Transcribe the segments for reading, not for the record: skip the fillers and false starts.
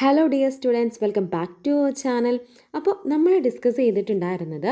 Hello dear students, welcome back to our channel. അപ്പോൾ നമ്മൾ discuss ചെയ്തിട്ടുണ്ടായിരുന്നത്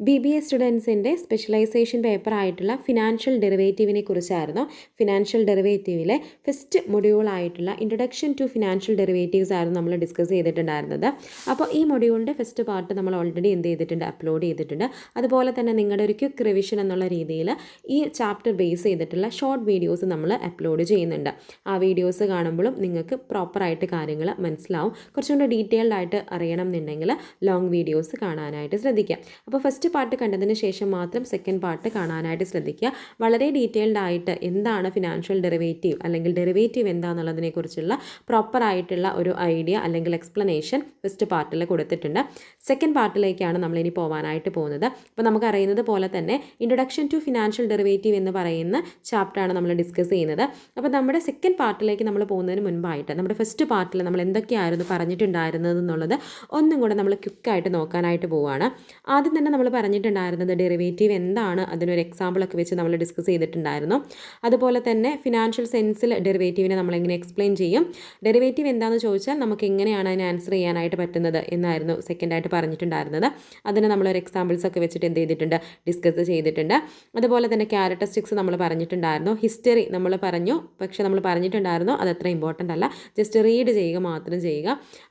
BBA സ്റ്റുഡൻസിൻ്റെ സ്പെഷ്യലൈസേഷൻ പേപ്പറായിട്ടുള്ള ഫിനാൻഷ്യൽ ഡെറിവേറ്റീവിനെ കുറിച്ചായിരുന്നു. ഫിനാൻഷ്യൽ ഡെറിവേറ്റീവിലെ ഫസ്റ്റ് മൊഡ്യൂളായിട്ടുള്ള ഇൻട്രൊഡക്ഷൻ ടു ഫിനാൻഷ്യൽ ഡെറിവേറ്റീവ്സ് ആയിരുന്നു നമ്മൾ ഡിസ്കസ് ചെയ്തിട്ടുണ്ടായിരുന്നത്. അപ്പോൾ ഈ മൊഡ്യൂളിൻ്റെ ഫസ്റ്റ് പാർട്ട് നമ്മൾ ഓൾറെഡി എന്ത് ചെയ്തിട്ടുണ്ട്, അപ്ലോഡ് ചെയ്തിട്ടുണ്ട്. അതുപോലെ തന്നെ നിങ്ങളുടെ ഒരു ക്വിക്ക് റിവിഷൻ എന്നുള്ള രീതിയിൽ ഈ ചാപ്റ്റർ ബേസ് ചെയ്തിട്ടുള്ള ഷോർട്ട് വീഡിയോസ് നമ്മൾ അപ്ലോഡ് ചെയ്യുന്നുണ്ട്. ആ വീഡിയോസ് കാണുമ്പോഴും നിങ്ങൾക്ക് പ്രോപ്പറായിട്ട് കാര്യങ്ങൾ മനസ്സിലാവും. കുറച്ചുകൂടി ഡീറ്റെയിൽഡ് ആയിട്ട് അറിയണം എന്നുണ്ടെങ്കിൽ ലോങ് വീഡിയോസ് കാണാനായിട്ട് ശ്രദ്ധിക്കുക. അപ്പോൾ ഫസ്റ്റ് പാർട്ട് കണ്ടതിന് ശേഷം മാത്രം സെക്കൻഡ് പാർട്ട് കാണാനായിട്ട് ശ്രദ്ധിക്കുക. വളരെ ഡീറ്റെയിൽഡ് ആയിട്ട് എന്താണ് ഫിനാൻഷ്യൽ ഡെറിവേറ്റീവ് അല്ലെങ്കിൽ ഡെറിവേറ്റീവ് എന്താണെന്നുള്ളതിനെക്കുറിച്ചുള്ള പ്രോപ്പറായിട്ടുള്ള ഒരു ഐഡിയ അല്ലെങ്കിൽ എക്സ്പ്ലനേഷൻ ഫസ്റ്റ് പാർട്ടിൽ കൊടുത്തിട്ടുണ്ട്. സെക്കൻഡ് പാർട്ടിലേക്കാണ് നമ്മളിനി പോകാനായിട്ട് പോകുന്നത്. അപ്പോൾ നമുക്കറിയുന്നത് പോലെ തന്നെ ഇൻട്രൊഡക്ഷൻ ടു ഫിനാൻഷ്യൽ ഡെറിവേറ്റീവ് എന്ന് പറയുന്ന ചാപ്റ്ററാണ് നമ്മൾ ഡിസ്കസ് ചെയ്യുന്നത്. അപ്പോൾ നമ്മുടെ സെക്കൻഡ് പാർട്ടിലേക്ക് നമ്മൾ പോകുന്നതിന് മുൻപായിട്ട് നമ്മുടെ ഫസ്റ്റ് പാർട്ടിൽ നമ്മൾ എന്തൊക്കെയായിരുന്നു പറഞ്ഞിട്ടുണ്ടായിരുന്നത് എന്നുള്ളത് ഒന്നും കൂടെ നമ്മൾ ക്വിക്കായിട്ട് നോക്കാനായിട്ട് പോവുകയാണ്. ആദ്യം തന്നെ നമ്മൾ പറഞ്ഞിട്ടുണ്ടായിരുന്നത് ഡെറിവേറ്റീവ് എന്താണ്, അതിനൊരു എക്സാമ്പിളൊക്കെ വെച്ച് നമ്മൾ ഡിസ്കസ് ചെയ്തിട്ടുണ്ടായിരുന്നു. അതുപോലെ തന്നെ ഫിനാൻഷ്യൽ സെൻസിൽ ഡെറിവേറ്റീവിനെ നമ്മളെങ്ങനെ എക്സ്പ്ലെയിൻ ചെയ്യും, ഡെറിവേറ്റീവ് എന്താണെന്ന് ചോദിച്ചാൽ നമുക്ക് എങ്ങനെയാണ് അതിന് ആൻസർ ചെയ്യാനായിട്ട് പറ്റുന്നത് എന്നായിരുന്നു സെക്കൻഡായിട്ട് പറഞ്ഞിട്ടുണ്ടായിരുന്നത്. അതിന് നമ്മളൊരു എക്സാമ്പിൾസ് ഒക്കെ വെച്ചിട്ട് എന്ത് ചെയ്തിട്ടുണ്ട്, ഡിസ്കസ് ചെയ്തിട്ടുണ്ട്. അതുപോലെ തന്നെ ക്യാരക്ടറിസ്റ്റിക്സ് നമ്മൾ പറഞ്ഞിട്ടുണ്ടായിരുന്നു. ഹിസ്റ്ററി നമ്മൾ പറഞ്ഞു, പക്ഷേ നമ്മൾ പറഞ്ഞിട്ടുണ്ടായിരുന്നു അതത്ര ഇമ്പോർട്ടൻ്റ് അല്ല, ജസ്റ്റ് റീഡ് ചെയ്യുക മാത്രം ചെയ്യുക.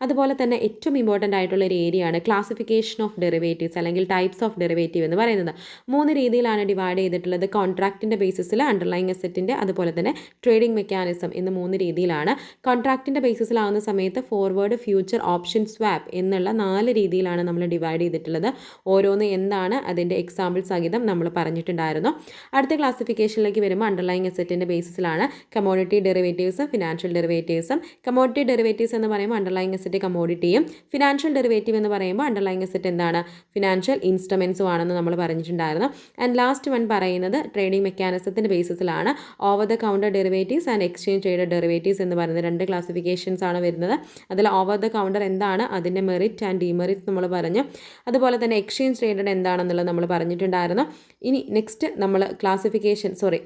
അതുപോലെ തന്നെ ഏറ്റവും ഇമ്പോർട്ടൻ്റ് ആയിട്ടുള്ള ഒരു ഏരിയയാണ് ക്ലാസിഫിക്കേഷൻ ഓഫ് ഡെറിവേറ്റീവ്സ് അല്ലെങ്കിൽ ടൈപ്സ് ഓഫ് ഡെറിവേറ്റീവ് എന്ന് പറയുന്നത്. 3 രീതിയിലാണ് ഡിവൈഡ് ചെയ്തിട്ടുള്ളത്. കോൺട്രാക്റ്റിൻ്റെ ബേസിസിൽ, അണ്ടർലൈങ് അസറ്റിൻ്റെ, അതുപോലെ തന്നെ ട്രേഡിംഗ് മെക്കാനിസം എന്ന് 3 രീതിയിലാണ്. കോൺട്രാക്റ്റിൻ്റെ ബേസിസിലാവുന്ന സമയത്ത് ഫോർവേഡ്, ഫ്യൂച്ചർ, ഓപ്ഷൻ സ്വാപ്പ് എന്നുള്ള 4 രീതിയിലാണ് നമ്മൾ ഡിവൈഡ് ചെയ്തിട്ടുള്ളത്. ഓരോന്ന് എന്താണ് അതിൻ്റെ എക്സാമ്പിൾ സഹിതം നമ്മൾ പറഞ്ഞിട്ടുണ്ടായിരുന്നു. അടുത്ത ക്ലാസിഫിക്കേഷനിലേക്ക് വരുമ്പോൾ അണ്ടർലൈങ് അസറ്റിൻ്റെ ബേസിസിലാണ് കമോഡിറ്റി ഡെറിവേറ്റീവ്സും ഫിനാൻഷ്യൽ ഡെറിവേറ്റീവ്സും. കമോഡിറ്റി ഡെറിവേറ്റീവ്സ് എന്ന് പറയുമ്പോൾ അണ്ടർലൈങ് അസറ്റ് കമോഡിറ്റിയും, ഫിനാൻഷ്യൽ ഡെറിവേറ്റീവ് എന്ന് പറയുമ്പോൾ അണ്ടർലൈങ് അസറ്റ് എന്താണ്, ഫിനാൻഷ്യൽ ഇൻസ്ട്രുമെൻസും ആണെന്ന് നമ്മൾ പറഞ്ഞിട്ടുണ്ടായിരുന്നു. ആൻഡ് ലാസ്റ്റ് വൺ പറയുന്നത് ട്രേഡിംഗ് മെക്കാനിസത്തിൻ്റെ ബേസിസിലാണ് over the counter derivatives and exchange traded derivatives എന്ന് പറയുന്ന 2 ക്ലാസിഫിക്കേഷൻസ് ആണ് വരുന്നത്. അതിൽ ഓവർ ദ കൗണ്ടർ എന്താണ്, അതിൻ്റെ മെറിറ്റ് ആൻഡ് ഡിമെറിറ്റ് നമ്മൾ പറഞ്ഞു. അതുപോലെ തന്നെ എക്സ്ചേഞ്ച് ട്രേഡഡ് എന്താണെന്നുള്ളത് നമ്മൾ പറഞ്ഞിട്ടുണ്ടായിരുന്നു. ഇനി നെക്സ്റ്റ് നമ്മൾ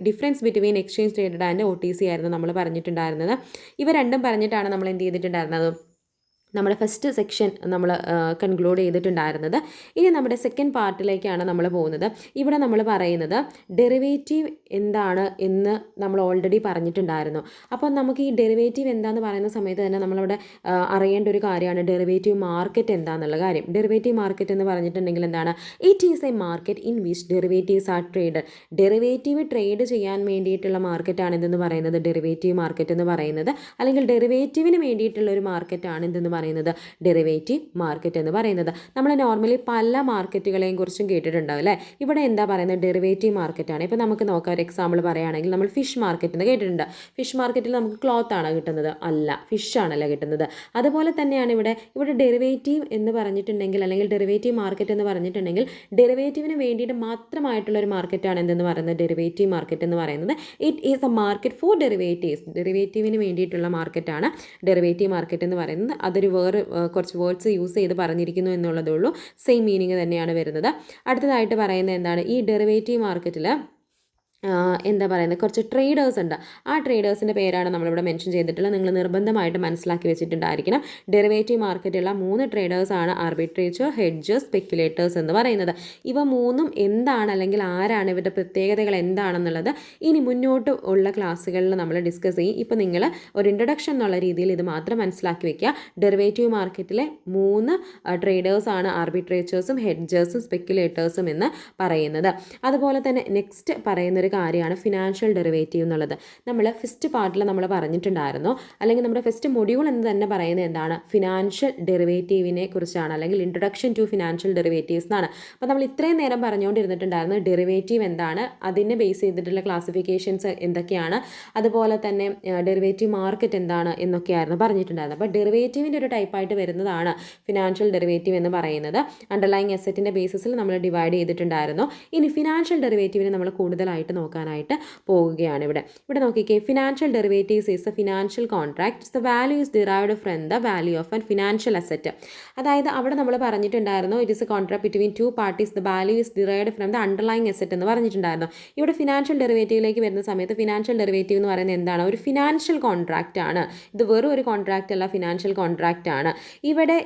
difference between exchange traded and OTC ആയിരുന്നു നമ്മൾ പറഞ്ഞിട്ടുണ്ടായിരുന്നത്. ഇവ രണ്ടും പറഞ്ഞിട്ടാണ് നമ്മൾ എന്ത് ചെയ്തിട്ടുണ്ടായിരുന്നത്, നമ്മുടെ ഫസ്റ്റ് സെക്ഷൻ നമ്മൾ കൺക്ലൂഡ് ചെയ്തിട്ടുണ്ടായിരുന്നത്. ഇനി നമ്മുടെ സെക്കൻഡ് പാർട്ടിലേക്കാണ് നമ്മൾ പോകുന്നത്. ഇവിടെ നമ്മൾ പറയുന്നത് ഡെറിവേറ്റീവ് എന്താണ് എന്ന് നമ്മൾ ഓൾറെഡി പറഞ്ഞിട്ടുണ്ടായിരുന്നു. അപ്പോൾ നമുക്ക് ഈ ഡെറിവേറ്റീവ് എന്താണെന്ന് പറയുന്ന സമയത്ത് തന്നെ നമ്മളവിടെ അറിയേണ്ട ഒരു കാര്യമാണ് ഡെറിവേറ്റീവ് മാർക്കറ്റ് എന്താണെന്നുള്ള കാര്യം. ഡെറിവേറ്റീവ് മാർക്കറ്റ് എന്ന് പറഞ്ഞിട്ടുണ്ടെങ്കിൽ എന്താണ്, it is a market in which derivatives are trade. Derivative trade ചെയ്യാൻ വേണ്ടിയിട്ടുള്ള മാർക്കറ്റാണ് എന്തെന്ന് പറയുന്നത്, ഡെറിവേറ്റീവ് മാർക്കറ്റ് എന്ന് പറയുന്നത്. അല്ലെങ്കിൽ ഡെറിവേറ്റീവിന് വേണ്ടിയിട്ടുള്ള ഒരു മാർക്കറ്റാണ് എന്തെന്ന് പറയുന്നത്, ഡെറിവേറ്റീവ് മാർക്കറ്റ് എന്ന് പറയുന്നത്. നമ്മൾ നോർമലി പല മാർക്കറ്റുകളെയും കുറിച്ചും കേട്ടിട്ടുണ്ടാവും അല്ലേ. ഇവിടെ എന്താ പറയുന്നത്, ഡെറിവേറ്റീവ് മാർക്കറ്റാണ്. ഇപ്പോൾ നമുക്ക് നോക്കാം, ഒരു എക്സാമ്പിൾ പറയുകയാണെങ്കിൽ നമ്മൾ ഫിഷ് മാർക്കറ്റ് എന്ന് കേട്ടിട്ടുണ്ട്. ഫിഷ് മാർക്കറ്റിൽ നമുക്ക് ക്ലോത്ത് ആണോ കിട്ടുന്നത്, അല്ല, ഫിഷ് ആണല്ലോ കിട്ടുന്നത്. അതുപോലെ തന്നെയാണ് ഇവിടെ ഡെറിവേറ്റീവ് എന്ന് പറഞ്ഞിട്ടുണ്ടെങ്കിൽ അല്ലെങ്കിൽ ഡെറിവേറ്റീവ് മാർക്കറ്റ് എന്ന് പറഞ്ഞിട്ടുണ്ടെങ്കിൽ ഡെറിവേറ്റീവിന് വേണ്ടിയിട്ട് മാത്രമായിട്ടുള്ള ഒരു മാർക്കറ്റാണ് എന്തെന്ന് പറയുന്നത്, ഡെറിവേറ്റീവ് മാർക്കറ്റ് എന്ന് പറയുന്നത്. It is a market four derivatives. ഡെറിവേറ്റീവിന് വേണ്ടിയിട്ടുള്ള മാർക്കറ്റാണ് ഡെറിവേറ്റീവ് മാർക്കറ്റ് എന്ന് പറയുന്നത്. അതൊരു കുറച്ച് വേർഡ്സ് യൂസ് ചെയ്ത് പറഞ്ഞിരിക്കുന്നു എന്നുള്ളതേ ഉള്ളൂ, സെയിം മീനിങ് തന്നെയാണ് വരുന്നത്. അടുത്തതായിട്ട് പറയുന്നത് എന്താണ്, ഈ ഡെറിവേറ്റീവ് മാർക്കറ്റിൽ എന്താ പറയുന്നത്, കുറച്ച് ട്രേഡേഴ്സ് ഉണ്ട്. ആ ട്രേഡേഴ്സിൻ്റെ പേരാണ് നമ്മളിവിടെ മെൻഷൻ ചെയ്തിട്ടുള്ളത്. നിങ്ങൾ നിർബന്ധമായിട്ട് മനസ്സിലാക്കി വെച്ചിട്ടുണ്ടായിരിക്കണം. ഡെറിവേറ്റീവ് മാർക്കറ്റുള്ള 3 ട്രേഡേഴ്സാണ് ആർബിട്രേറ്റർ, ഹെഡ്ജേഴ്സ്, സ്പെക്കുലേറ്റേഴ്സ് എന്ന് പറയുന്നത്. ഇവ 3ഉം എന്താണ് അല്ലെങ്കിൽ ആരാണ്, ഇവരുടെ പ്രത്യേകതകൾ എന്താണെന്നുള്ളത് ഇനി മുന്നോട്ട് ഉള്ള ക്ലാസ്സുകളിൽ നമ്മൾ ഡിസ്കസ് ചെയ്യും. ഇപ്പോൾ നിങ്ങൾ ഒരു ഇൻട്രൊഡക്ഷൻ എന്നുള്ള രീതിയിൽ ഇത് മാത്രം മനസ്സിലാക്കി വെക്കുക. ഡെറിവേറ്റീവ് മാർക്കറ്റിലെ 3 ട്രേഡേഴ്സാണ് ആർബിട്രേറ്റേഴ്സും ഹെഡ്ജേഴ്സും സ്പെക്കുലേറ്റേഴ്സും എന്ന് പറയുന്നത്. അതുപോലെ തന്നെ നെക്സ്റ്റ് പറയുന്നൊരു കാര്യമാണ് ഫിനാൻഷ്യൽ ഡെറിവേറ്റീവ് എന്നുള്ളത്. നമ്മൾ ഫസ്റ്റ് പാർട്ടിൽ നമ്മൾ പറഞ്ഞിട്ടുണ്ടായിരുന്നു, അല്ലെങ്കിൽ നമ്മുടെ ഫസ്റ്റ് മൊഡ്യൂൾ എന്ന് തന്നെ പറയുന്നത് എന്താണ്, ഫിനാൻഷ്യൽ ഡെറിവേറ്റീവിനെ കുറിച്ചാണ്, അല്ലെങ്കിൽ ഇൻട്രൊഡക്ഷൻ ടു ഫിനാൻഷ്യൽ ഡെറിവേറ്റീവ്സ് എന്നാണ്. അപ്പോൾ നമ്മൾ ഇത്രയും നേരം പറഞ്ഞുകൊണ്ടിരുന്നിട്ടുണ്ടായിരുന്നു ഡെറിവേറ്റീവ് എന്താണ്, അതിനെ ബേസ് ചെയ്തിട്ടുള്ള ക്ലാസിഫിക്കേഷൻസ് എന്തൊക്കെയാണ്, അതുപോലെ തന്നെ ഡെറിവേറ്റീവ് മാർക്കറ്റ് എന്താണ് എന്നൊക്കെയായിരുന്നു പറഞ്ഞിട്ടുണ്ടായിരുന്നത്. അപ്പോൾ ഡെറിവേറ്റീവിൻ്റെ ഒരു ടൈപ്പായിട്ട് വരുന്നതാണ് ഫിനാൻഷ്യൽ ഡെറിവേറ്റീവ് എന്ന് പറയുന്നത്. അണ്ടർലൈങ് അസറ്റിൻ്റെ ബേസിസിൽ നമ്മൾ ഡിവൈഡ് ചെയ്തിട്ടുണ്ടായിരുന്നു. ഇനി ഫിനാൻഷ്യൽ ഡെറിവേറ്റീവിനെ നമ്മൾ കൂടുതലായിട്ട് നോക്കാനായിട്ട് പോവുകയാണ്. ഇവിടെ നോക്കിക്കേ, financial derivatives is A financial contract, the value is derived from the value of an financial asset. അതായത് അവിടെ നമ്മൾ പറഞ്ഞിട്ടുണ്ടായിരുന്നു it is A contract between two parties, the value is derived from the underlying asset എന്ന് പറഞ്ഞിട്ടുണ്ടായിരുന്നു. ഇവിടെ financial ഡെറിവേറ്റീവിലേക്ക് വരുന്ന സമയത്ത് financial derivative എന്ന് പറയുന്നത് എന്താണ്? ഒരു ഫിനാൻഷ്യൽ കോൺട്രാക്റ്റ് ആണ്. ഇത് വെറും ഒരു കോൺട്രാക്റ്റ് അല്ല, ഫിനാൻഷ്യൽ കോൺട്രാക്റ്റ് ആണ്. ഇവിടെ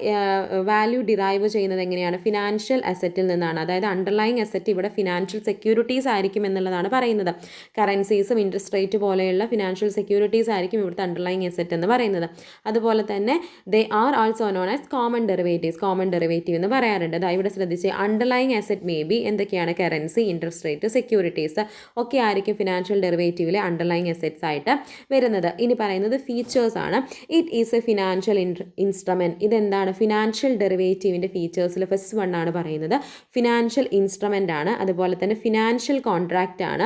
വാല്യൂ ഡിറൈവ് ചെയ്യുന്നത് എങ്ങനെയാണ്? ഫിനാൻഷ്യൽ അസറ്റിൽ നിന്നാണ്. അതായത് അണ്ടർലൈങ് അസറ്റ് ഇവിടെ ഫിനാൻഷ്യൽ സെക്യൂരിറ്റീസ് ആയിരിക്കും എന്നുള്ളതാണ് പറയുന്നത്. കറൻസീസും ഇൻട്രസ്റ്റ് റേറ്റ് പോലെയുള്ള ഫിനാൻഷ്യൽ സെക്യൂരിറ്റീസ് ആയിരിക്കും ഇവിടുത്തെ അണ്ടർലൈങ് അസറ്റ് എന്ന് പറയുന്നത്. അതുപോലെ തന്നെ they are also known as common derivatives. Common derivative എന്ന് പറയാറുണ്ട്. അതായത് ഇവിടെ ശ്രദ്ധിച്ച്, അണ്ടർലൈങ് അസറ്റ് മേ ബി എന്തൊക്കെയാണ്? കറൻസി, ഇൻട്രസ്റ്റ് റേറ്റ്, സെക്യൂരിറ്റീസ് ഒക്കെ ആയിരിക്കും ഫിനാൻഷ്യൽ ഡെറിവേറ്റീവിലെ അണ്ടർലൈങ് അസറ്റ്സ് ആയിട്ട് വരുന്നത്. ഇനി പറയുന്നത് ഫീച്ചേഴ്സ് ആണ്. It is A financial instrument. ഇതെന്താണ്? ഫിനാൻഷ്യൽ ഡെറിവേറ്റീവിൻ്റെ ഫീച്ചേഴ്സിൽ ഫസ്റ്റ് വൺ ആണ് പറയുന്നത് ഫിനാൻഷ്യൽ ഇൻസ്ട്രുമെൻ്റ് ആണ്. അതുപോലെ തന്നെ ഫിനാൻഷ്യൽ കോൺട്രാക്റ്റ് ആണ്.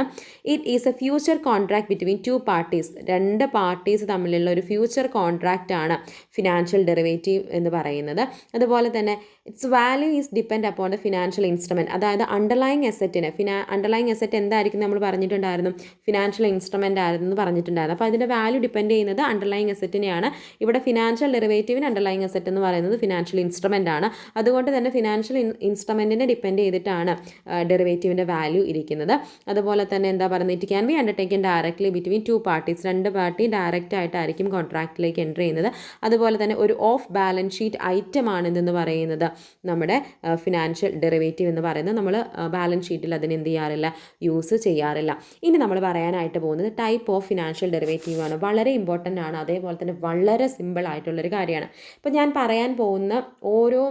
It is A future contract between two parties. രണ്ട് പാർട്ടീസ് തമ്മിലുള്ള ഒരു ഫ്യൂച്ചർ കോൺട്രാക്റ്റ് ആണ് ഫിനാൻഷ്യൽ ഡെറിവേറ്റീവ് എന്ന് പറയുന്നത്. അതുപോലെ തന്നെ it's value is depend upon the financial instrument. അതായത് അണ്ടർലൈങ് അസറ്റിന് അണ്ടർലൈങ് അസറ്റ് എന്തായിരിക്കും നമ്മൾ പറഞ്ഞിട്ടുണ്ടായിരുന്നു? ഫിനാൻഷ്യൽ ഇൻസ്ട്രുമെൻ്റ് ആയിരുന്നു എന്ന് പറഞ്ഞിട്ടുണ്ടായിരുന്നു. അപ്പോൾ അതിൻ്റെ വാല്യൂ ഡിപ്പെൻഡ് ചെയ്യുന്നത് അണ്ടർലൈങ് അസറ്റിനെയാണ്. ഇവിടെ ഫിനാൻഷ്യൽ ഡെറിവേറ്റീവിന് അണ്ടർലൈങ് അസറ്റ് എന്ന് പറയുന്നത് ഫിനാൻഷ്യൽ ഇൻസ്ട്രുമെൻ്റ് ആണ്. അതുകൊണ്ട് തന്നെ ഫിനാൻഷ്യൽ ഇൻസ്ട്രുമെൻറ്റിനെ ഡിപ്പെൻഡ് ചെയ്തിട്ടാണ് ഡെറിവേറ്റീവിൻ്റെ വാല്യൂ ഇരിക്കുന്നത്. അതുപോലെ തന്നെ എന്താ പറയുന്നത്? It can B undertaken directly between two parties. രണ്ട് പാർട്ടി ഡയറക്റ്റ് ആയിട്ടായിരിക്കും കോൺട്രാക്റ്റിലേക്ക് എൻ്റർ ചെയ്യുന്നത്. അതുപോലെ തന്നെ ഒരു ഓഫ് ബാലൻസ് ഷീറ്റ് ഐറ്റം ആണ് ഇതെന്ന് പറയുന്നത് നമ്മുടെ ഫിനാൻഷ്യൽ ഡെറിവേറ്റീവ് എന്ന് പറയുന്നത്. നമ്മൾ ബാലൻസ് ഷീറ്റിൽ അതിന് എന്ത് ചെയ്യാറില്ല? യൂസ് ചെയ്യാറില്ല. ഇനി നമ്മൾ പറയാനായിട്ട് പോകുന്നത് ടൈപ്പ് ഓഫ് ഫിനാൻഷ്യൽ ഡെറിവേറ്റീവ് ആണ്. വളരെ ഇമ്പോർട്ടൻ്റ് ആണ്. അതേപോലെ തന്നെ വളരെ സിമ്പിൾ ആയിട്ടുള്ളൊരു കാര്യമാണ്. ഇപ്പോൾ ഞാൻ പറയാൻ പോകുന്ന ഓരോ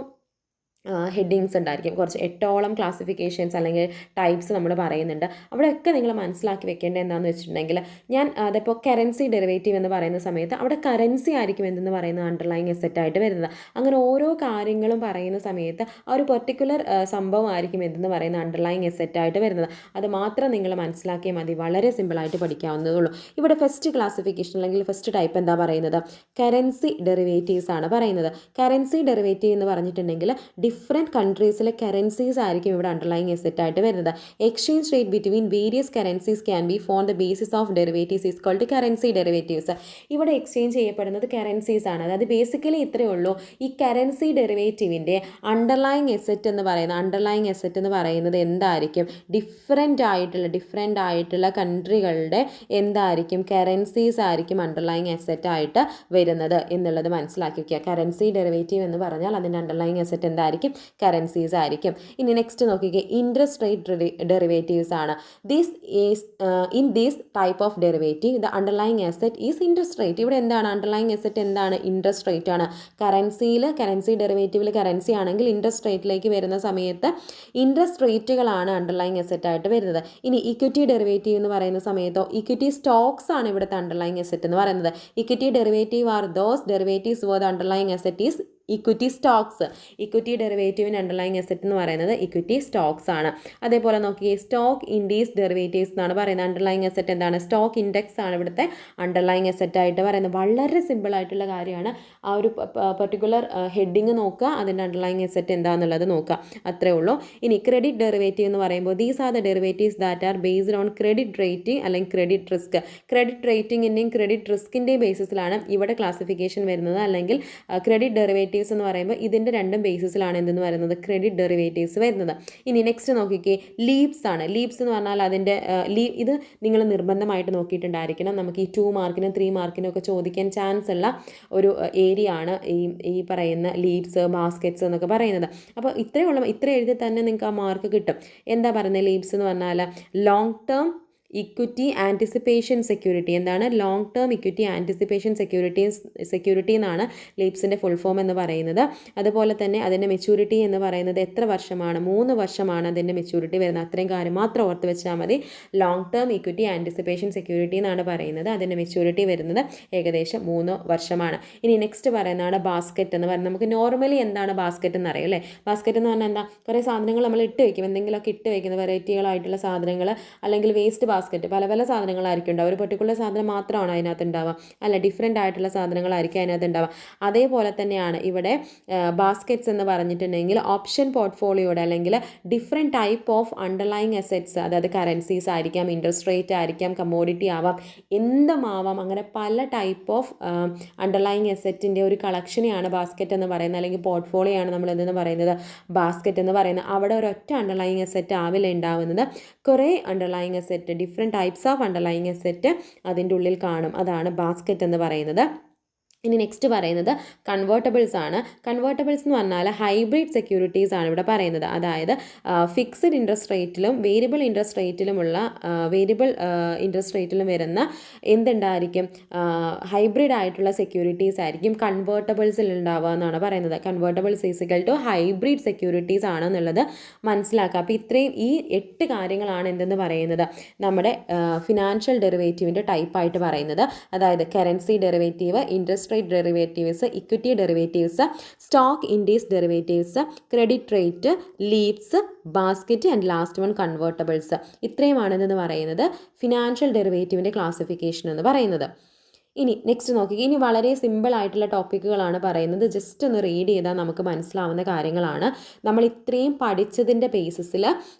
ഹെഡിങ്സ് ഉണ്ടായിരിക്കും. കുറച്ച് 8ഓളം ക്ലാസിഫിക്കേഷൻസ് അല്ലെങ്കിൽ ടൈപ്സ് നമ്മൾ പറയുന്നുണ്ട്. അവിടെയൊക്കെ നിങ്ങൾ മനസ്സിലാക്കി വെക്കേണ്ടത് എന്താണെന്ന് വെച്ചിട്ടുണ്ടെങ്കിൽ, ഞാൻ അതിപ്പോൾ കറൻസി ഡെറിവേറ്റീവ് എന്ന് പറയുന്ന സമയത്ത് അവിടെ കറൻസി ആയിരിക്കും എന്തെന്ന് പറയുന്നത് അണ്ടർലൈങ് അസറ്റ് ആയിട്ട് വരുന്നത്. അങ്ങനെ ഓരോ കാര്യങ്ങളും പറയുന്ന സമയത്ത് ആ ഒരു പെർട്ടിക്കുലർ സംഭവം ആയിരിക്കും എന്തെന്ന് പറയുന്നത് അണ്ടർലൈങ് അസറ്റ് ആയിട്ട് വരുന്നത്. അത് മാത്രം നിങ്ങൾ മനസ്സിലാക്കിയാൽ മതി. വളരെ സിമ്പിളായിട്ട് പഠിക്കാവുന്നതേ ഉള്ളൂ. ഇവിടെ ഫസ്റ്റ് ക്ലാസിഫിക്കേഷൻ അല്ലെങ്കിൽ ഫസ്റ്റ് ടൈപ്പ് എന്താ പറയുന്നത്? കറൻസി ഡെറിവേറ്റീവ്സ് ആണ് പറയുന്നത്. കറൻസി ഡെറിവേറ്റീവ് എന്ന് പറഞ്ഞിട്ടുണ്ടെങ്കിൽ ഡിഫറെൻറ്റ് കൺട്രീസിലെ കറൻസീസ് ആയിരിക്കും ഇവിടെ അണ്ടർലൈങ് അസറ്റ് ആയിട്ട് വരുന്നത്. Exchange rate between various currencies can be form the basis of derivatives is called currency derivatives. ഇവിടെ എക്സ്ചേഞ്ച് ചെയ്യപ്പെടുന്നത് കറൻസീസ് ആണ്. അതായത് ബേസിക്കലി ഇത്രയേ ഉള്ളൂ. ഈ കറൻസി ഡെറിവേറ്റീവിൻ്റെ അണ്ടർലൈങ് അസറ്റ് എന്ന് പറയുന്നത് എന്തായിരിക്കും? ഡിഫറെൻ്റ് ആയിട്ടുള്ള കൺട്രികളുടെ എന്തായിരിക്കും? കറൻസീസ് ആയിരിക്കും അണ്ടർലൈങ് അസറ്റ് ആയിട്ട് വരുന്നത് എന്നുള്ളത് മനസ്സിലാക്കി വയ്ക്കുക. കറൻസി ഡെറിവേറ്റീവ് എന്ന് പറഞ്ഞാൽ അതിൻ്റെ അണ്ടർലൈങ് അസറ്റ് എന്തായിരിക്കും? കറൻസീസ് ആയിരിക്കും. ഇനി നെക്സ്റ്റ് നോക്കിക്കേ, ഇൻട്രസ്റ്റ് റേറ്റ് ഡെറിവേറ്റീവ്സ് ആണ്. In this type of derivative the underlying asset is interest rate. ഇവിടെ എന്താണ് അണ്ടർലൈങ് അസറ്റ്? എന്താണ്? ഇൻട്രസ്റ്റ് റേറ്റ് ആണ്. കറൻസി ഡെറിവേറ്റീവിൽ കറൻസി ആണെങ്കിൽ ഇൻട്രസ്റ്റ് റേറ്റിലേക്ക് വരുന്ന സമയത്ത് ഇൻട്രസ്റ്റ് റേറ്റുകളാണ് അണ്ടർലൈങ് അസറ്റ് ആയിട്ട് വരുന്നത്. ഇനി ഇക്വിറ്റി ഡെറിവേറ്റീവ് എന്ന് പറയുന്ന സമയത്തോ ഇക്വിറ്റി സ്റ്റോക്സ് ആണ് ഇവിടുത്തെ അണ്ടർലൈങ് അസറ്റ് എന്ന് പറയുന്നത്. Equity derivative are those derivatives where the underlying asset is equity stocks. Equity ഡെറിവേറ്റീവിന് അണ്ടർലൈങ് അസറ്റ് എന്ന് പറയുന്നത് ഇക്വിറ്റി സ്റ്റോക്സ് ആണ്. അതേപോലെ നോക്കിയേ, സ്റ്റോക്ക് ഇൻഡീസ് ഡെറിവേറ്റീവ്സ് എന്നാണ് പറയുന്നത്. അണ്ടർലൈങ് അസറ്റ് എന്താണ്? സ്റ്റോക്ക് ഇൻഡെക്സ് ആണ് ഇവിടുത്തെ അണ്ടർലൈങ് അസറ്റ് ആയിട്ട് പറയുന്നത്. വളരെ സിമ്പിൾ ആയിട്ടുള്ള കാര്യമാണ്. ആ ഒരു പെർട്ടിക്കുലർ ഹെഡിങ് നോക്കുക, അതിൻ്റെ അണ്ടർലൈങ് അസറ്റ് എന്താണെന്നുള്ളത് നോക്കുക, അത്രേ ഉള്ളൂ. ഇനി ക്രെഡിറ്റ് ഡെറിവേറ്റീവ് എന്ന് പറയുമ്പോൾ these are the derivatives that are based on credit rating അല്ലെങ്കിൽ ക്രെഡിറ്റ് റിസ്ക്. ക്രെഡിറ്റ് റേറ്റിംഗിൻ്റെയും ക്രെഡിറ്റ് റിസ്കിൻ്റെയും ബേസിസിലാണ് ഇവിടെ ക്ലാസിഫിക്കേഷൻ വരുന്നത്. അല്ലെങ്കിൽ ക്രെഡിറ്റ് ഡെറിവേറ്റീവ്സ് എന്ന് പറയുമ്പോൾ ഇതിൻ്റെ രണ്ടും ബേസിസിലാണ് എന്തെന്ന് പറയുന്നത്? ക്രെഡിറ്റ് ഡെറിവേറ്റീവ്സ് വരുന്നത്. ഇനി നെക്സ്റ്റ് നോക്കിക്കേ, ലീപ്സ് ആണ്. ലീപ്സ് എന്ന് പറഞ്ഞാൽ അതിൻ്റെ ഇത് നിങ്ങൾ നിർബന്ധമായിട്ട് നോക്കിയിട്ടുണ്ടായിരിക്കണം. നമുക്ക് ഈ 2 മാർക്കിനും 3 മാർക്കിനും ഒക്കെ ചോദിക്കാൻ ചാൻസ് ഉള്ള ഒരു ഏരിയ ആണ് ഈ പറയുന്ന ലീപ്സ്, ബാസ്ക്കറ്റ്സ് എന്നൊക്കെ പറയുന്നത്. അപ്പോൾ ഇത്ര എഴുതി തന്നെ നിങ്ങൾക്ക് ആ മാർക്ക് കിട്ടും. എന്താ പറയുന്നത്? ലീപ്സ് എന്ന് പറഞ്ഞാൽ long term equity anticipation security. എന്താണ്? Long term equity anticipation security എന്നാണ് ലീപ്സിൻ്റെ ഫുൾ ഫോം എന്ന് പറയുന്നത്. അതുപോലെ തന്നെ അതിൻ്റെ മെച്യൂരിറ്റി എന്ന് പറയുന്നത് എത്ര വർഷമാണ്? 3 വർഷമാണ് അതിൻ്റെ മെച്യൂരിറ്റി വരുന്നത്. അത്രയും കാര്യം മാത്രം ഓർത്ത് വെച്ചാൽ മതി. Long term equity anticipation security എന്നാണ് പറയുന്നത്. അതിൻ്റെ മെച്യൂരിറ്റി വരുന്നത് ഏകദേശം 3 വർഷമാണ്. ഇനി നെക്സ്റ്റ് പറയുന്നതാണ് ബാസ്ക്കറ്റ് എന്ന് പറയുന്നത്. നമുക്ക് നോർമലി എന്താണ് ബാസ്ക്കറ്റ് എന്ന് അറിയാം അല്ലേ? ബാസ്ക്കറ്റ് എന്ന് പറഞ്ഞാൽ എന്താ? കുറേ സാധനങ്ങൾ നമ്മൾ ഇട്ട് വയ്ക്കും, എന്തെങ്കിലുമൊക്കെ ഇട്ട് വയ്ക്കുന്ന വെറൈറ്റികളായിട്ടുള്ള സാധനങ്ങൾ, അല്ലെങ്കിൽ വേസ്റ്റ് ബാസ്ക്കറ്റ്, പല പല സാധനങ്ങളായിരിക്കും ഉണ്ടാവുക. ഒരു പെർട്ടിക്കുലർ സാധനം മാത്രമാണ് അതിനകത്ത് ഉണ്ടാവുക, അല്ല ഡിഫറെൻ്റ് ആയിട്ടുള്ള സാധനങ്ങളായിരിക്കും അതിനകത്ത് ഉണ്ടാവുക. അതേപോലെ തന്നെയാണ് ഇവിടെ ബാസ്ക്കറ്റ്സ് എന്ന് പറഞ്ഞിട്ടുണ്ടെങ്കിൽ ഓപ്ഷൻ പോർട്ട്ഫോളിയോയുടെ അല്ലെങ്കിൽ different type of underlying assets, അതായത് കറൻസീസ് ആയിരിക്കാം, ഇൻട്രസ്റ്റ് റേറ്റ് ആയിരിക്കാം, കമ്മോഡിറ്റി ആവാം, എന്തുമാവാം, അങ്ങനെ പല ടൈപ്പ് ഓഫ് അണ്ടർലൈങ് അസെറ്റിൻ്റെ ഒരു കളക്ഷനെയാണ് ബാസ്ക്കറ്റ് എന്ന് പറയുന്നത്, അല്ലെങ്കിൽ പോർട്ട്ഫോളിയോ ആണ് നമ്മൾ എന്തെന്ന് പറയുന്നത് ബാസ്ക്കറ്റ് എന്ന് പറയുന്നത്. അവിടെ ഒരൊറ്റ അണ്ടർലൈങ് അസെറ്റ് ആവില്ല ഉണ്ടാവുന്നത്, കുറേ underlying asset, different types of underlying asset അതിൻ്റെ ഉള്ളിൽ കാണും. അതാണ് ബാസ്ക്കറ്റ് എന്ന് പറയുന്നത്. ഇനി നെക്സ്റ്റ് പറയുന്നത് കൺവേർട്ടബിൾസ് ആണ്. കൺവേർട്ടബിൾസ് എന്ന് പറഞ്ഞാൽ ഹൈബ്രിഡ് സെക്യൂരിറ്റീസ് ആണ് ഇവിടെ പറയുന്നത്. അതായത് ഫിക്സഡ് ഇൻട്രസ്റ്റ് റേറ്റിലും വേരിയബിൾ ഇൻട്രസ്റ്റ് റേറ്റിലും വരുന്ന എന്തുണ്ടായിരിക്കും, ഹൈബ്രിഡ് ആയിട്ടുള്ള സെക്യൂരിറ്റീസ് ആയിരിക്കും കൺവേർട്ടബിൾസിൽ ഉണ്ടാവുക എന്നാണ് പറയുന്നത്. കൺവേർട്ടബിൾസ് ഈസിക്കൽ ടു ഹൈബ്രിഡ് സെക്യൂരിറ്റീസ് ആണെന്നുള്ളത് മനസ്സിലാക്കുക. അപ്പോൾ ഇത്രയും ഈ 8 കാര്യങ്ങളാണ് എന്തെന്ന് പറയുന്നത് നമ്മുടെ ഫിനാൻഷ്യൽ ഡെറിവേറ്റീവിൻ്റെ ടൈപ്പായിട്ട് പറയുന്നത്. അതായത് currency derivative, interest rate derivatives, equity derivatives, stock indices derivatives, credit rate, leaves, basket and last one convertibles. ഇത്രയുമാണെന്ന് പറയുന്നത് ഫിനാൻഷ്യൽ ഡെറിവേറ്റീവിൻ്റെ ക്ലാസിഫിക്കേഷൻ എന്ന് പറയുന്നത്. ഇനി നെക്സ്റ്റ് നോക്കുക. ഇനി വളരെ സിമ്പിൾ ആയിട്ടുള്ള ടോപ്പിക്കുകളാണ് പറയുന്നത്. ജസ്റ്റ് ഒന്ന് റീഡ് ചെയ്താൽ നമുക്ക് മനസ്സിലാവുന്ന കാര്യങ്ങളാണ്. നമ്മൾ ഇത്രയും പഠിച്ചതിൻ്റെ ബേസിസിൽ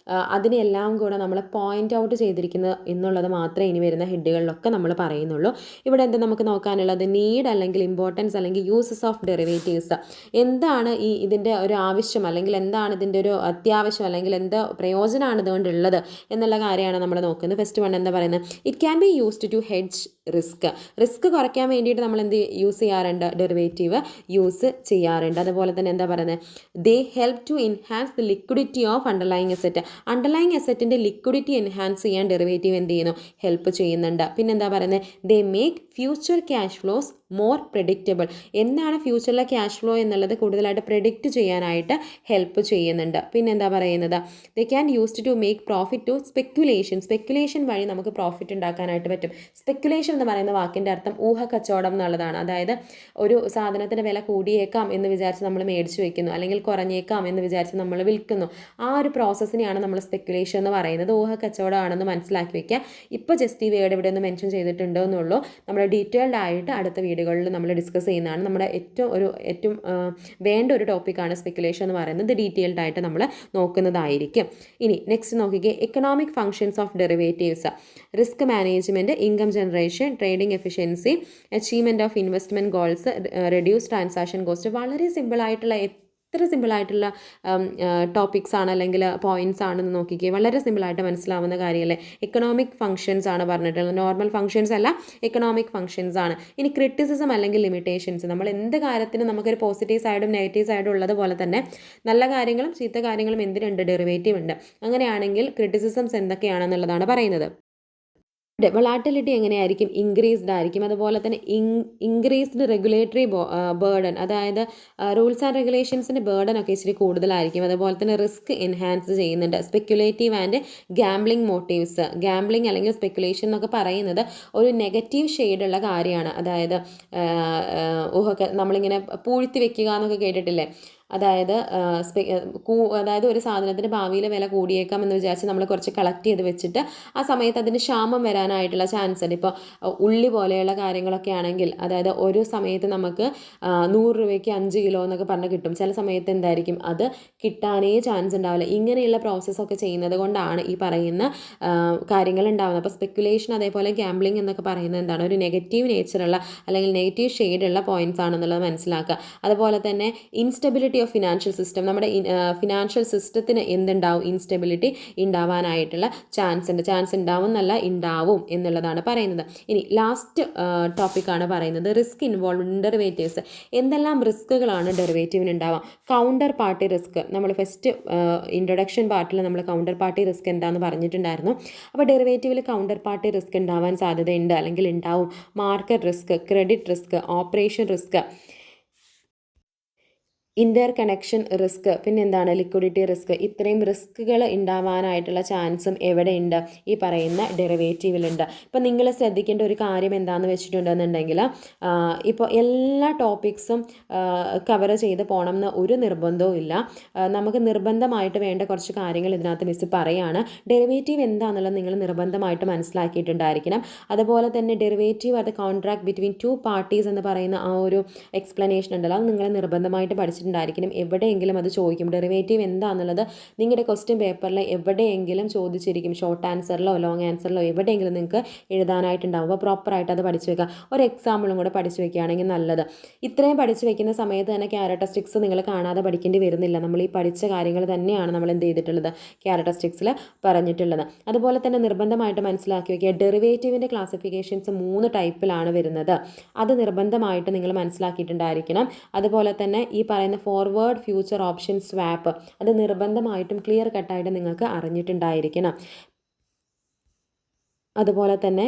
അതിനെല്ലാം കൂടെ നമ്മൾ പോയിൻ്റ് ഔട്ട് ചെയ്തിരിക്കുന്നത് എന്നുള്ളത് മാത്രമേ ഇനി വരുന്ന ഹെഡുകളിലൊക്കെ നമ്മൾ പറയുന്നുള്ളൂ. ഇവിടെ എന്താ നമുക്ക് നോക്കാനുള്ളത്, നീഡ് അല്ലെങ്കിൽ ഇമ്പോർട്ടൻസ് അല്ലെങ്കിൽ യൂസസ് ഓഫ് ഡെറിവേറ്റീവ്സ്. എന്താണ് ഇതിൻ്റെ ഒരു ആവശ്യം, അല്ലെങ്കിൽ എന്താണ് ഇതിൻ്റെ ഒരു അത്യാവശ്യം, അല്ലെങ്കിൽ എന്ത് പ്രയോജനമാണ് ഇതുകൊണ്ടുള്ളത് എന്നുള്ള കാര്യമാണ് നമ്മൾ നോക്കുന്നത്. ഫസ്റ്റ് വൺ എന്താ പറയുന്നത്, it can be used to hedge risk കുറയ്ക്കാൻ വേണ്ടിയിട്ട് നമ്മൾ എന്ത് യൂസ് ചെയ്യാറുണ്ട്, ഡെറിവേറ്റീവ് യൂസ് ചെയ്യാറുണ്ട്. അതുപോലെ തന്നെ എന്താ പറയുന്നത്, they help to enhance the liquidity of underlying asset. Underlying അസെറ്റിൻ്റെ ലിക്വിഡിറ്റി എൻഹാൻസ് ചെയ്യാൻ ഡെറിവേറ്റീവ് എന്ത് ചെയ്യുന്നു, ഹെൽപ്പ് ചെയ്യുന്നുണ്ട്. പിന്നെ എന്താ പറയുന്നത്, they make future cash flows more predictable. എന്താണ് ഫ്യൂച്ചറിലെ ക്യാഷ് ഫ്ലോ എന്നുള്ളത് കൂടുതലായിട്ട് പ്രെഡിക്റ്റ് ചെയ്യാനായിട്ട് ഹെൽപ്പ് ചെയ്യുന്നുണ്ട്. പിന്നെ എന്താ പറയുന്നത്, they can used to make profit to speculation വഴി നമുക്ക് പ്രോഫിറ്റ് ഉണ്ടാക്കാനായിട്ട് പറ്റും. സ്പെക്കുലേഷൻ എന്ന് പറയുന്ന വാക്കിൻ്റെ അർത്ഥം ഊഹക്കച്ചവടം എന്നുള്ളതാണ്. അതായത് ഒരു സാധനത്തിൻ്റെ വില കൂടിയേക്കാം എന്ന് വിചാരിച്ച് നമ്മൾ മേടിച്ച് വെക്കുന്നു, അല്ലെങ്കിൽ കുറഞ്ഞേക്കാം എന്ന് വിചാരിച്ച് നമ്മൾ വിൽക്കുന്നു. ആ ഒരു പ്രോസസ്സിനെയാണ് നമ്മൾ സ്പെക്കുലേഷൻ എന്ന് പറയുന്നത്. ഊഹക്കച്ചവടമാണെന്ന് മനസ്സിലാക്കി വെക്കുക. ഇപ്പോൾ ജസ്റ്റ് ഈ വേർഡ് ഇവിടെ ഒന്ന് മെൻഷൻ ചെയ്തിട്ടുണ്ടോ എന്നുള്ളൂ. നമ്മൾ ഡീറ്റെയിൽഡ് ആയിട്ട് അടുത്ത വീഡിയോകളിൽ നമ്മൾ ഡിസ്കസ് ചെയ്യുന്നതാണ്. നമ്മുടെ ഏറ്റവും വേണ്ട ഒരു ടോപ്പിക്കാണ് സ്പെക്കുലേഷൻ എന്ന് പറയുന്നത്. ഡീറ്റെയിൽഡ് ആയിട്ട് നമ്മൾ നോക്കുന്നതായിരിക്കും. ഇനി നെക്സ്റ്റ് നോക്കിക്കേ, economic functions of derivatives, risk management, income generation, trading efficiency, achievement of investment goals, reduce transaction cost. വളരെ സിമ്പിളായിട്ടുള്ള, എത്ര സിമ്പിളായിട്ടുള്ള ടോപ്പിക്സ് ആണ് അല്ലെങ്കിൽ പോയിൻറ്റ്സ് ആണെന്ന് നോക്കിക്കേ. വളരെ സിമ്പിളായിട്ട് മനസ്സിലാവുന്ന കാര്യമല്ലേ. എക്കണോമിക് ഫങ്ഷൻസ് ആണ് പറഞ്ഞിട്ടുള്ളത്, നോർമൽ ഫങ്ഷൻസ് അല്ല, എക്കണോമിക് ഫങ്ഷൻസ് ആണ്. ഇനി ക്രിറ്റിസിസം അല്ലെങ്കിൽ ലിമിറ്റേഷൻസ്. നമ്മൾ എന്ത് കാര്യത്തിനും നമുക്കൊരു പോസിറ്റീവ് സൈഡും നെഗറ്റീവ് സൈഡും ഉള്ളതുപോലെ തന്നെ നല്ല കാര്യങ്ങളും ചീത്ത കാര്യങ്ങളും എന്തിനുണ്ട്, ഡെറിവേറ്റീവ് ഉണ്ട്. അങ്ങനെയാണെങ്കിൽ ക്രിറ്റിസിസംസ് എന്തൊക്കെയാണെന്നുള്ളതാണ് പറയുന്നത്. വൊളാറ്റിലിറ്റി എങ്ങനെയായിരിക്കും, ഇൻക്രീസ്ഡ് ആയിരിക്കും. അതുപോലെ തന്നെ ഇൻക്രീസ്ഡ് റെഗുലേറ്ററി ബേർഡൻ, അതായത് റൂൾസ് ആൻഡ് റെഗുലേഷൻസിൻ്റെ ബേർഡൻ ഒക്കെ ഇച്ചിരി കൂടുതലായിരിക്കും. അതുപോലെ തന്നെ റിസ്ക് എൻഹാൻസ് ചെയ്യുന്നുണ്ട്. Speculative and gambling motifs. Gambling അല്ലെങ്കിൽ സ്പെക്കുലേഷൻ എന്നൊക്കെ പറയുന്നത് ഒരു നെഗറ്റീവ് ഷെയ്ഡുള്ള കാര്യമാണ്. അതായത് നമ്മളിങ്ങനെ പൂഴ്ത്തി വെക്കുക എന്നൊക്കെ കേട്ടിട്ടില്ലേ. അതായത് ഒരു സാധനത്തിന് ഭാവിയിൽ വില കൂടിയേക്കാം എന്ന് വിചാരിച്ച് നമ്മൾ കുറച്ച് കളക്ട് ചെയ്ത് വെച്ചിട്ട് ആ സമയത്ത് അതിന് ക്ഷാമം വരാനായിട്ടുള്ള ചാൻസ് ഉണ്ട്. ഇപ്പോൾ ഉള്ളി പോലെയുള്ള കാര്യങ്ങളൊക്കെ ആണെങ്കിൽ, അതായത് ഒരു സമയത്ത് നമുക്ക് 100 രൂപയ്ക്ക് 5 കിലോ എന്നൊക്കെ പറഞ്ഞ് കിട്ടും. ചില സമയത്ത് എന്തായിരിക്കും, അത് കിട്ടാനേ ചാൻസ് ഉണ്ടാവില്ല. ഇങ്ങനെയുള്ള പ്രോസസ്സൊക്കെ ചെയ്യുന്നത് കൊണ്ടാണ് ഈ പറയുന്ന കാര്യങ്ങൾ ഉണ്ടാകുന്നത്. അപ്പോൾ സ്പെക്കുലേഷൻ അതേപോലെ ഗാംബ്ലിംഗ് എന്നൊക്കെ പറയുന്നത് എന്താണ്, ഒരു നെഗറ്റീവ് നേച്ചറുള്ള അല്ലെങ്കിൽ നെഗറ്റീവ് ഷെയ്ഡുള്ള പോയിൻറ്റ്സ് ആണെന്നുള്ളത് മനസ്സിലാക്കുക. അതുപോലെ തന്നെ ഇൻസ്റ്റെബിലിറ്റി ഓഫ് ഫിനാൻഷ്യൽ സിസ്റ്റം. നമ്മുടെ ഫിനാൻഷ്യൽ സിസ്റ്റത്തിന് എന്തുണ്ടാവും, ഇൻസ്റ്റെബിലിറ്റി ഉണ്ടാവാനായിട്ടുള്ള ചാൻസ് ഉണ്ടാവുന്നല്ല, ഉണ്ടാവും എന്നുള്ളതാണ് പറയുന്നത്. ഇനി ലാസ്റ്റ് ടോപ്പിക്കാണ് പറയുന്നത് റിസ്ക് ഇൻവോൾവ് ഇൻ ഡെറിവേറ്റീവ്സ്. എന്തെല്ലാം റിസ്കുകളാണ് ഡെറിവേറ്റീവിന് ഉണ്ടാവുക. കൗണ്ടർ പാർട്ടി റിസ്ക്, നമ്മൾ ഫസ്റ്റ് ഇൻട്രൊഡക്ഷൻ പാർട്ടിൽ നമ്മൾ കൗണ്ടർ പാർട്ടി റിസ്ക് എന്താണെന്ന് പറഞ്ഞിട്ടുണ്ടായിരുന്നു. അപ്പോൾ ഡെറിവേറ്റീവിൽ കൗണ്ടർ പാർട്ടി റിസ്ക് ഉണ്ടാവാൻ സാധ്യതയുണ്ട്, അല്ലെങ്കിൽ ഉണ്ടാവും. Market risk, credit risk, operation risk, inter connection risk, പിന്നെ എന്താണ് ലിക്വിഡിറ്റി റിസ്ക്, ഇത്രയും റിസ്കുകൾ ഉണ്ടാവാനായിട്ടുള്ള ചാൻസും എവിടെയുണ്ട്, ഈ പറയുന്ന ഡെറിവേറ്റീവിലുണ്ട്. ഇപ്പം നിങ്ങൾ ശ്രദ്ധിക്കേണ്ട ഒരു കാര്യം എന്താണെന്ന് വെച്ചിട്ടുണ്ടെന്നുണ്ടെങ്കിൽ ഇപ്പോൾ എല്ലാ ടോപ്പിക്സും കവർ ചെയ്ത് പോകണം എന്ന് ഒരു നിർബന്ധവും ഇല്ല. നമുക്ക് നിർബന്ധമായിട്ട് വേണ്ട കുറച്ച് കാര്യങ്ങൾ ഇതിനകത്ത് മിസ് പറയുകയാണ്. ഡെറിവേറ്റീവ് എന്താണെന്നുള്ളത് നിങ്ങൾ നിർബന്ധമായിട്ട് മനസ്സിലാക്കിയിട്ടുണ്ടായിരിക്കണം. അതുപോലെ തന്നെ ഡെറിവേറ്റീവ് അത് കോൺട്രാക്ട് ബിറ്റ്വീൻ ടു പാർട്ടീസ് എന്ന് പറയുന്ന ആ ഒരു എക്സ്പ്ലനേഷൻ ഉണ്ടല്ലോ, അത് നിങ്ങൾ നിർബന്ധമായിട്ട് പഠിച്ചിട്ടുണ്ടായിരിക്കണം. എവിടെയെങ്കിലും അത് ചോദിക്കും. ഡെറിവേറ്റീവ് എന്താണെന്നുള്ളത് നിങ്ങളുടെ ക്വസ്റ്റ്യൻ പേപ്പറിൽ എവിടെയെങ്കിലും ചോദിച്ചിരിക്കും. ഷോർട്ട് ആൻസറിലോ ലോങ് ആൻസറിലോ എവിടെയെങ്കിലും നിങ്ങൾക്ക് എഴുതാനായിട്ടുണ്ടാവും. അപ്പോൾ പ്രോപ്പറായിട്ട് അത് പഠിച്ചു വെക്കുക. ഒരു എക്സാമ്പിളും കൂടെ പഠിച്ചു വെക്കുകയാണെങ്കിൽ നല്ലത്. ഇത്രയും പഠിച്ചു വെക്കുന്ന സമയത്ത് തന്നെ ക്യാരക്ടറിസ്റ്റിക്സ് നിങ്ങൾ കാണാതെ പഠിക്കേണ്ടി വരുന്നില്ല. നമ്മൾ ഈ പഠിച്ച കാര്യങ്ങൾ തന്നെയാണ് നമ്മൾ എന്ത് ചെയ്തിട്ടുള്ളത്, ക്യാരക്ടറിസ്റ്റിക്സിൽ പറഞ്ഞിട്ടുള്ളത്. അതുപോലെ തന്നെ നിർബന്ധമായിട്ട് മനസ്സിലാക്കി വെക്കുക, ഡെറിവേറ്റീവിൻ്റെ ക്ലാസിഫിക്കേഷൻസ് 3 ടൈപ്പിലാണ് വരുന്നത്. അത് നിർബന്ധമായിട്ട് നിങ്ങൾ മനസ്സിലാക്കിയിട്ടുണ്ടായിരിക്കണം. അതുപോലെ തന്നെ ഈ പറയുന്ന ഫോർവേഡ് ഫ്യൂച്ചർ ഓപ്ഷൻ സ്വാപ്പ് അത് നിർബന്ധമായിട്ടും ക്ലിയർ കട്ടായിട്ട് നിങ്ങൾക്ക് അറിഞ്ഞിട്ടുണ്ടായിരിക്കണം. അതുപോലെ തന്നെ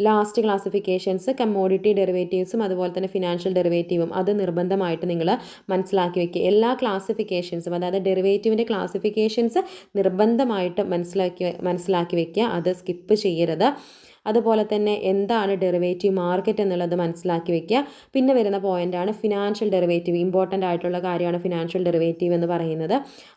ലാസ്റ്റ് ക്ലാസിഫിക്കേഷൻസ് കമ്മോഡിറ്റി ഡെറിവേറ്റീവ്സും അതുപോലെ തന്നെ ഫിനാൻഷ്യൽ ഡെറിവേറ്റീവും അത് നിർബന്ധമായിട്ട് നിങ്ങൾ മനസ്സിലാക്കി വെക്കുക. എല്ലാ ക്ലാസിഫിക്കേഷൻസും, അതായത് ഡെറിവേറ്റീവിൻ്റെ ക്ലാസിഫിക്കേഷൻസ് നിർബന്ധമായിട്ട് മനസ്സിലാക്കി വെക്കുക. അത് സ്കിപ്പ് ചെയ്യരുത്. അതുപോലെ തന്നെ എന്താണ് ഡെറിവേറ്റീവ് മാർക്കറ്റ് എന്നുള്ളത് മനസ്സിലാക്കി വെക്കുക. പിന്നെ വരുന്ന പോയിൻ്റാണ് ഫിനാൻഷ്യൽ ഡെറിവേറ്റീവ്. ഇമ്പോർട്ടൻ്റ് ആയിട്ടുള്ള കാര്യമാണ് ഫിനാൻഷ്യൽ ഡെറിവേറ്റീവ് എന്ന് പറയുന്നത്.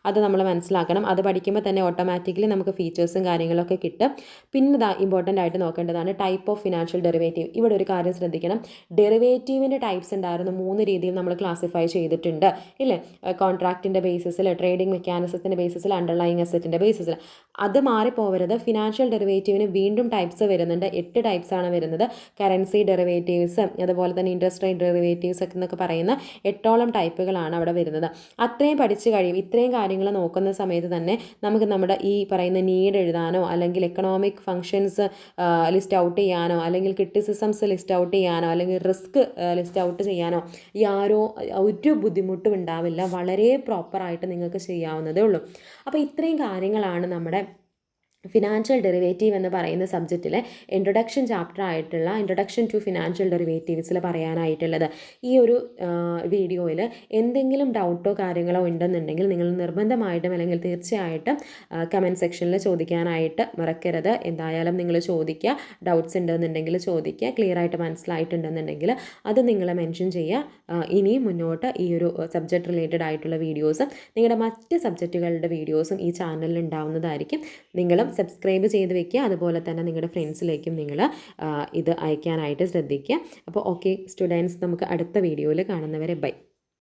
അത് നമ്മൾ മനസ്സിലാക്കണം. അത് പഠിക്കുമ്പോൾ തന്നെ ഓട്ടോമാറ്റിക്കലി നമുക്ക് ഫീച്ചേഴ്സും കാര്യങ്ങളൊക്കെ കിട്ടും. പിന്നെ ഇമ്പോർട്ടൻ്റ് ആയിട്ട് നോക്കേണ്ടതാണ് ടൈപ്പ് ഓഫ് ഫിനാൻഷ്യൽ ഡെറിവേറ്റീവ്. ഇവിടെ ഒരു കാര്യം ശ്രദ്ധിക്കണം, ഡെറിവേറ്റീവിൻ്റെ ടൈപ്സ് ഉണ്ടായിരുന്നു 3 രീതിയിൽ നമ്മൾ ക്ലാസിഫൈ ചെയ്തിട്ടുണ്ട് ഇല്ലേ. കോൺട്രാക്റ്റിൻ്റെ ബേസിസിൽ, ട്രേഡിംഗ് മെക്കാനിസത്തിൻ്റെ ബേസിസിൽ, അണ്ടർലൈങ് അസറ്റിൻ്റെ ബേസിസിൽ. അത് മാറിപ്പോവരുത്. ഫിനാൻഷ്യൽ ഡെറിവേറ്റീവിന് വീണ്ടും ടൈപ്സ് വരുന്നുണ്ട്. 8 ടൈപ്സ് ആണ് വരുന്നത്. കറൻസി ഡെറിവേറ്റീവ്സ്, അതുപോലെ തന്നെ ഇൻട്രസ്റ്റ് റേറ്റ് ഡെറിവേറ്റീവ്സ് ഒക്കെ എന്നൊക്കെ പറയുന്ന 8ഓളം ടൈപ്പുകളാണ് അവിടെ വരുന്നത്. അത്രയും പഠിച്ചു കഴിയും. ഇത്രയും കാര്യങ്ങൾ നോക്കുന്ന സമയത്ത് തന്നെ നമുക്ക് നമ്മുടെ ഈ പറയുന്ന നീഡ് എഴുതാനോ അല്ലെങ്കിൽ എക്കണോമിക് ഫങ്ഷൻസ് ലിസ്റ്റ് ഔട്ട് ചെയ്യാനോ അല്ലെങ്കിൽ ക്രിറ്റിസിസംസ് ലിസ്റ്റ് ഔട്ട് ചെയ്യാനോ അല്ലെങ്കിൽ റിസ്ക് ലിസ്റ്റ് ഔട്ട് ചെയ്യാനോ ഒരു ബുദ്ധിമുട്ടും ഉണ്ടാവില്ല. വളരെ പ്രോപ്പറായിട്ട് നിങ്ങൾക്ക് ചെയ്യാവുന്നതേ ഉള്ളൂ. അപ്പോൾ ഇത്രയും കാര്യങ്ങളാണ് നമ്മുടെ ഫിനാൻഷ്യൽ ഡെറിവേറ്റീവ് എന്ന് പറയുന്ന സബ്ജക്റ്റിലെ ഇൻട്രൊഡക്ഷൻ ചാപ്റ്റർ ആയിട്ടുള്ള ഇൻട്രൊഡക്ഷൻ ടു ഫിനാൻഷ്യൽ ഡെറിവേറ്റീവ്സിൽ പറയാനായിട്ടുള്ളത്. ഈ ഒരു വീഡിയോയിൽ എന്തെങ്കിലും ഡൗട്ടോ കാര്യങ്ങളോ ഉണ്ടെന്നുണ്ടെങ്കിൽ നിങ്ങൾ നിർബന്ധമായിട്ടും അല്ലെങ്കിൽ തീർച്ചയായിട്ടും കമൻറ്റ് സെക്ഷനിൽ ചോദിക്കാനായിട്ട് മറക്കരുത്. എന്തായാലും നിങ്ങൾ ചോദിക്കുക. ഡൗട്ട്സ് ഉണ്ടെന്നുണ്ടെങ്കിൽ ചോദിക്കുക. ക്ലിയർ ആയിട്ട് മനസ്സിലായിട്ടുണ്ടെന്നുണ്ടെങ്കിൽ അത് നിങ്ങൾ മെൻഷൻ ചെയ്യുക. ഇനിയും മുന്നോട്ട് ഈ ഒരു സബ്ജക്റ്റ് റിലേറ്റഡ് ആയിട്ടുള്ള വീഡിയോസും നിങ്ങളുടെ മറ്റ് സബ്ജക്റ്റുകളുടെ വീഡിയോസും ഈ ചാനലിൽ ഉണ്ടാവുന്നതായിരിക്കും. നിങ്ങളും സബ്സ്ക്രൈബ് ചെയ്ത് വെക്കുക. അതുപോലെ തന്നെ നിങ്ങളുടെ ഫ്രണ്ട്സിലേക്കും നിങ്ങൾ ഇത് അയക്കാനായിട്ട് ശ്രദ്ധിക്കുക. അപ്പോൾ ഓക്കെ സ്റ്റുഡൻസ്, നമുക്ക് അടുത്ത വീഡിയോയിൽ കാണുന്നവരെ ബൈ.